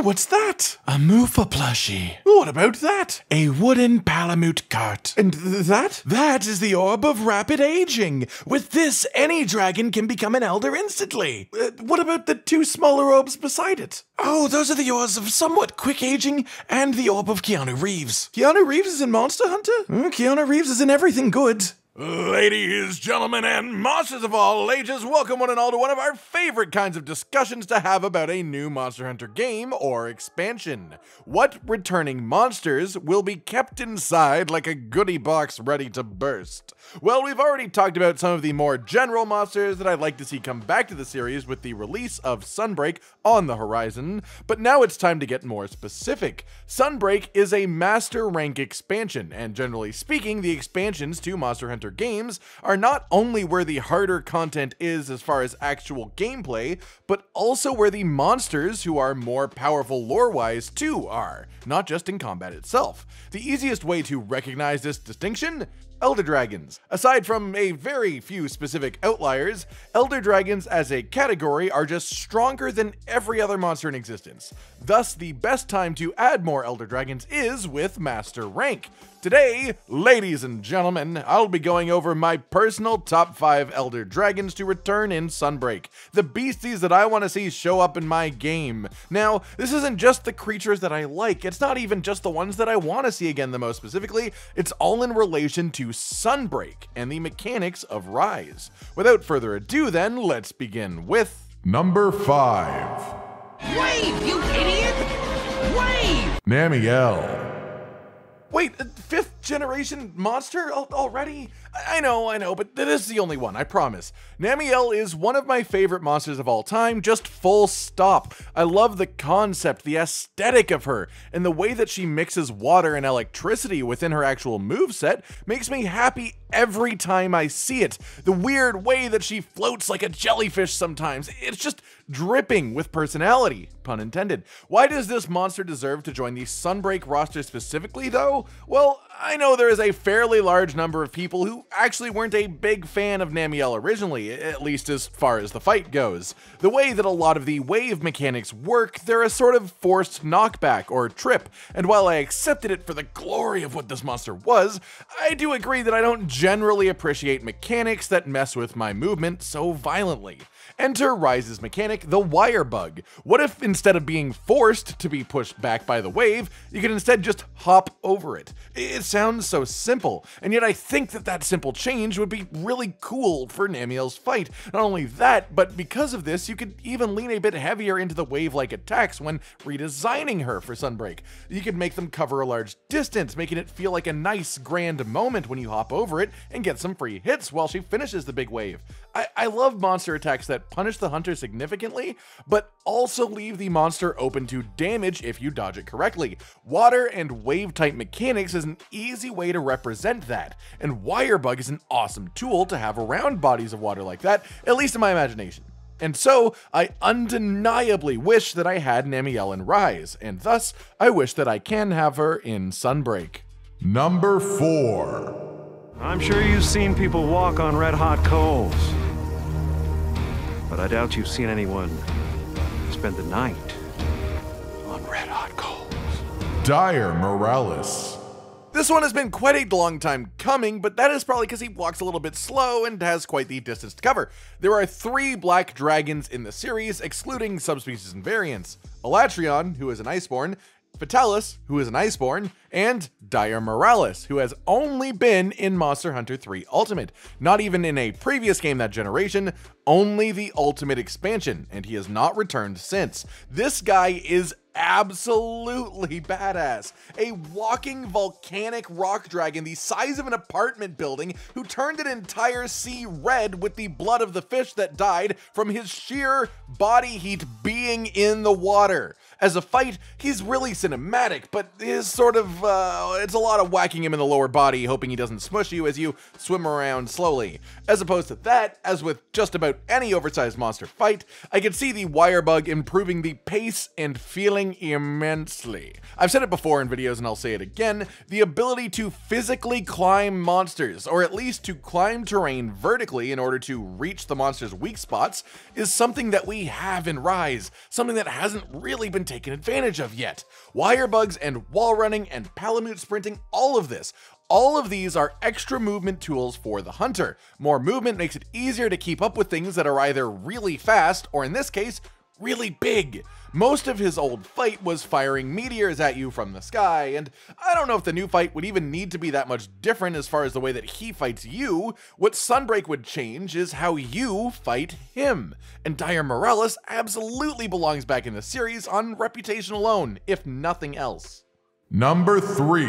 what's that? A Moofa plushie. What about that? A wooden Palamute cart. And that? That is the Orb of Rapid Aging. With this, any dragon can become an elder instantly. What about the two smaller orbs beside it? Oh, those are the orbs of somewhat quick aging and the Orb of Keanu Reeves. Keanu Reeves is in Monster Hunter? Keanu Reeves is in everything good. Ladies, gentlemen, and monsters of all ages, welcome one and all to one of our favorite kinds of discussions to have about a new Monster Hunter game or expansion. What returning monsters will be kept inside like a goodie box ready to burst? Well, we've already talked about some of the more general monsters that I'd like to see come back to the series with the release of Sunbreak on the horizon, but now it's time to get more specific. Sunbreak is a master rank expansion, and generally speaking, the expansions to Monster Hunter games are not only where the harder content is as far as actual gameplay, but also where the monsters who are more powerful lore-wise too are, not just in combat itself. The easiest way to recognize this distinction? Elder Dragons. Aside from a very few specific outliers, Elder Dragons as a category are just stronger than every other monster in existence. Thus, the best time to add more Elder Dragons is with Master Rank. Today, ladies and gentlemen, I'll be going over my personal top 5 Elder Dragons to return in Sunbreak, the beasties that I want to see show up in my game. Now, this isn't just the creatures that I like, it's not even just the ones that I want to see again the most specifically, it's all in relation to Sunbreak and the mechanics of Rise. Without further ado then, let's begin with... Number 5. Wave, you idiot! Wave! Namielle. Wait, 5th generation monster already? I know, but this is the only one, I promise. Namielle is one of my favorite monsters of all time, just full stop. I love the concept, the aesthetic of her, and the way that she mixes water and electricity within her actual moveset makes me happy every time I see it. The weird way that she floats like a jellyfish sometimes, it's just dripping with personality, pun intended. Why does this monster deserve to join the Sunbreak roster specifically though? Well, I know there is a fairly large number of people who actually weren't a big fan of Namielle originally, at least as far as the fight goes. The way that a lot of the wave mechanics work, they're a sort of forced knockback or trip, and while I accepted it for the glory of what this monster was, I do agree that I don't generally appreciate mechanics that mess with my movement so violently. Enter Rise's mechanic, the wire bug. What if instead of being forced to be pushed back by the wave, you could instead just hop over it? It sounds so simple, and yet I think that that simple change would be really cool for Namielle's fight. Not only that, but because of this, you could even lean a bit heavier into the wave-like attacks when redesigning her for Sunbreak. You could make them cover a large distance, making it feel like a nice, grand moment when you hop over it and get some free hits while she finishes the big wave. I love monster attacks that punish the hunter significantly, but also leave the monster open to damage if you dodge it correctly. Water and wave type mechanics is an easy way to represent that, and Wire Bug is an awesome tool to have around bodies of water like that, at least in my imagination. And so, I undeniably wish that I had Namielle in Rise, and thus, I wish that I can have her in Sunbreak. Number 4. I'm sure you've seen people walk on red-hot coals. But I doubt you've seen anyone spend the night on red-hot coals. Dire Miralis. This one has been quite a long time coming, but that is probably because he walks a little bit slow and has quite the distance to cover. There are 3 black dragons in the series, excluding subspecies and variants. Elatrion, who is an Iceborn, Fatalis, who is an Iceborn, and Dire Miralis, who has only been in Monster Hunter 3 Ultimate. Not even in a previous game that generation, only the Ultimate expansion, and he has not returned since. This guy is absolutely badass. A walking volcanic rock dragon the size of an apartment building who turned an entire sea red with the blood of the fish that died from his sheer body heat being in the water. As a fight, he's really cinematic, but is sort of, it's a lot of whacking him in the lower body, hoping he doesn't smush you as you swim around slowly. As opposed to that, as with just about any oversized monster fight, I could see the wire bug improving the pace and feeling immensely. I've said it before in videos and I'll say it again, the ability to physically climb monsters, or at least to climb terrain vertically in order to reach the monster's weak spots, is something that we have in Rise, something that hasn't really been taken advantage of yet. Wire bugs and wall running and palamute sprinting, all of this. All of these are extra movement tools for the hunter. More movement makes it easier to keep up with things that are either really fast, or in this case, really big. Most of his old fight was firing meteors at you from the sky, and I don't know if the new fight would even need to be that much different as far as the way that he fights you. What Sunbreak would change is how you fight him. And Dire Miralis absolutely belongs back in the series on reputation alone, if nothing else. Number 3.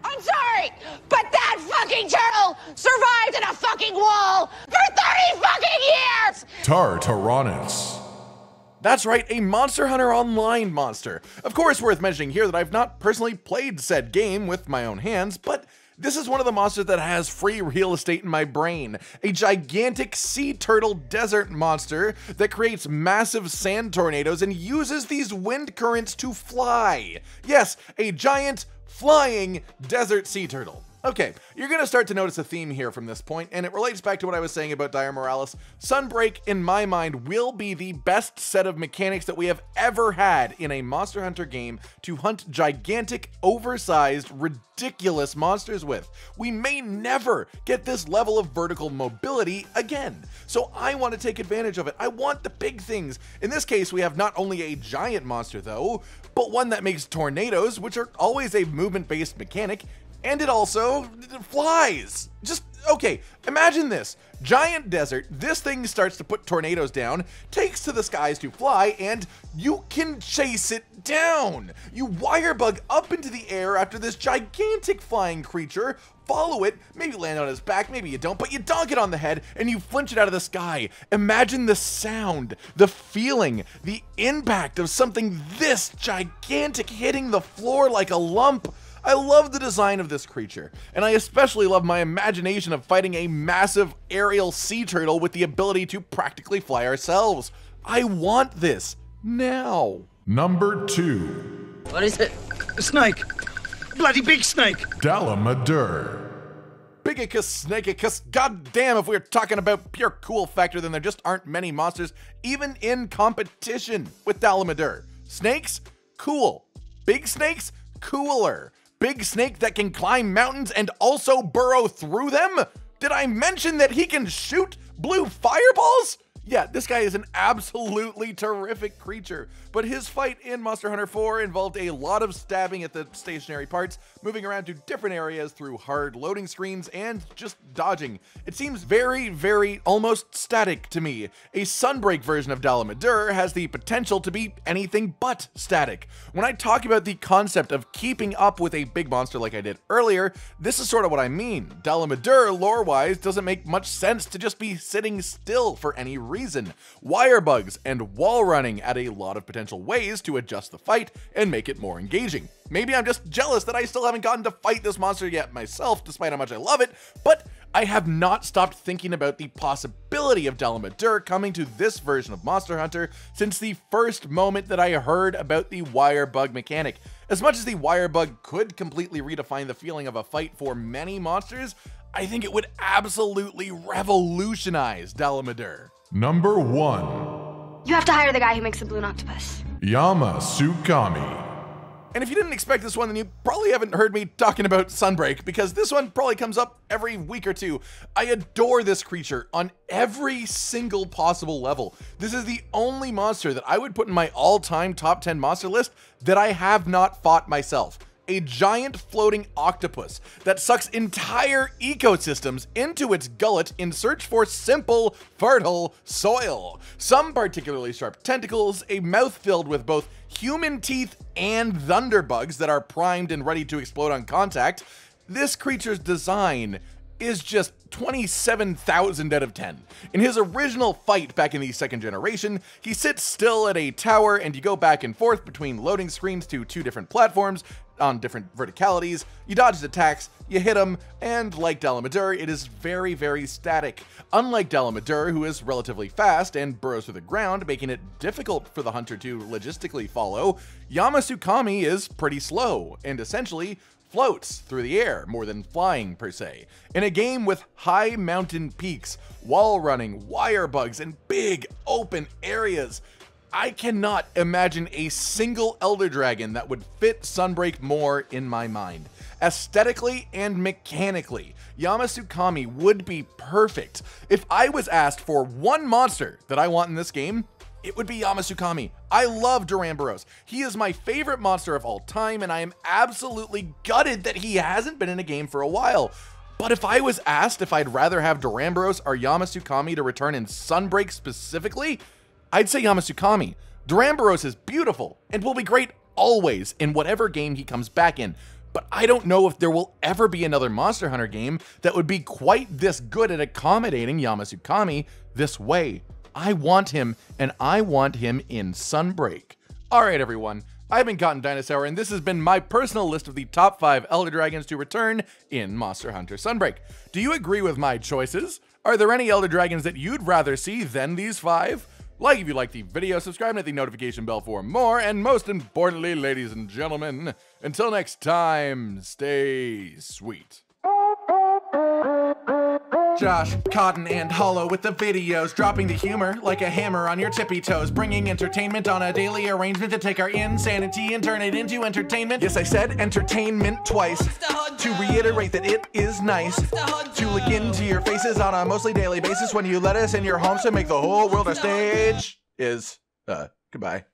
I'm sorry, but that fucking turtle survived in a fucking wall for 30 fucking years! Tartaronis. That's right, a Monster Hunter Online monster. Of course, worth mentioning here that I've not personally played said game with my own hands, but this is one of the monsters that has free real estate in my brain. A gigantic sea turtle desert monster that creates massive sand tornadoes and uses these wind currents to fly. Yes, a giant flying desert sea turtle. Okay, you're gonna start to notice a theme here from this point, and it relates back to what I was saying about Dire Miralis. Sunbreak, in my mind, will be the best set of mechanics that we have ever had in a Monster Hunter game to hunt gigantic, oversized, ridiculous monsters with. We may never get this level of vertical mobility again, so I want to take advantage of it. I want the big things. In this case, we have not only a giant monster though, but one that makes tornadoes, which are always a movement-based mechanic, and it also flies. Just, okay, imagine this. Giant desert, this thing starts to put tornadoes down, takes to the skies to fly, and you can chase it down. You wire bug up into the air after this gigantic flying creature, follow it, maybe land on its back, maybe you don't, but you donk it on the head and you flinch it out of the sky. Imagine the sound, the feeling, the impact of something this gigantic hitting the floor like a lump. I love the design of this creature, and I especially love my imagination of fighting a massive aerial sea turtle with the ability to practically fly ourselves. I want this now. Number 2. What is it? A snake. Bloody big snake. Dalamadur. Bigicus, snakeicus, goddamn, if we're talking about pure cool factor, then there just aren't many monsters, even in competition with Dalamadur. Snakes? Cool. Big snakes? Cooler. Big snake that can climb mountains and also burrow through them? Did I mention that he can shoot blue fireballs? Yeah, this guy is an absolutely terrific creature, but his fight in Monster Hunter 4 involved a lot of stabbing at the stationary parts, moving around to different areas through hard loading screens, and just dodging. It seems very, almost static to me. A Sunbreak version of Dalamadur has the potential to be anything but static. When I talk about the concept of keeping up with a big monster like I did earlier, this is sort of what I mean. Dalamadur, lore-wise, doesn't make much sense to just be sitting still for any reason. Wire bugs and wall running add a lot of potential ways to adjust the fight and make it more engaging. Maybe I'm just jealous that I still haven't gotten to fight this monster yet myself, despite how much I love it, but I have not stopped thinking about the possibility of Dalamadur coming to this version of Monster Hunter since the first moment that I heard about the wire bug mechanic. As much as the wire bug could completely redefine the feeling of a fight for many monsters, I think it would absolutely revolutionize Dalamadur. Number 1. You have to hire the guy who makes the balloon octopus. Yamasukami. And if you didn't expect this one, then you probably haven't heard me talking about Sunbreak, because this one probably comes up every week or two. I adore this creature on every single possible level. This is the only monster that I would put in my all-time top 10 monster list that I have not fought myself. A giant floating octopus that sucks entire ecosystems into its gullet in search for simple, fertile soil. Some particularly sharp tentacles, a mouth filled with both human teeth and thunderbugs that are primed and ready to explode on contact. This creature's design is just 27,000 out of 10. In his original fight back in the second generation, he sits still at a tower and you go back and forth between loading screens to 2 different platforms on different verticalities. You dodge his attacks, you hit him, and like Dalamadur, it is very static. Unlike Dalamadur, who is relatively fast and burrows through the ground, making it difficult for the hunter to logistically follow, Yamasukami is pretty slow and essentially floats through the air more than flying per se. In a game with high mountain peaks, wall running, wire bugs, and big open areas, I cannot imagine a single Elder Dragon that would fit Sunbreak more in my mind. Aesthetically and mechanically, Yamasukami would be perfect. If I was asked for one monster that I want in this game, it would be Yamasukami. I love Duramboros. He is my favorite monster of all time, and I am absolutely gutted that he hasn't been in a game for a while. But if I was asked if I'd rather have Duramboros or Yamasukami to return in Sunbreak specifically, I'd say Yamasukami. Duramboros is beautiful and will be great always in whatever game he comes back in. But I don't know if there will ever be another Monster Hunter game that would be quite this good at accommodating Yamasukami this way. I want him, and I want him in Sunbreak. Alright everyone, I've been Cotton Dinosaur, and this has been my personal list of the top 5 Elder Dragons to return in Monster Hunter Sunbreak. Do you agree with my choices? Are there any Elder Dragons that you'd rather see than these 5? Like if you like the video, subscribe and hit the notification bell for more, and most importantly, ladies and gentlemen, until next time, stay sweet. Josh, Cotton, and Hollow with the videos, dropping the humor like a hammer on your tippy toes, bringing entertainment on a daily arrangement to take our insanity and turn it into entertainment. Yes, I said entertainment twice, to reiterate that it is nice to look into your faces on a mostly daily basis when you let us in your homes to make the whole world a stage. Goodbye.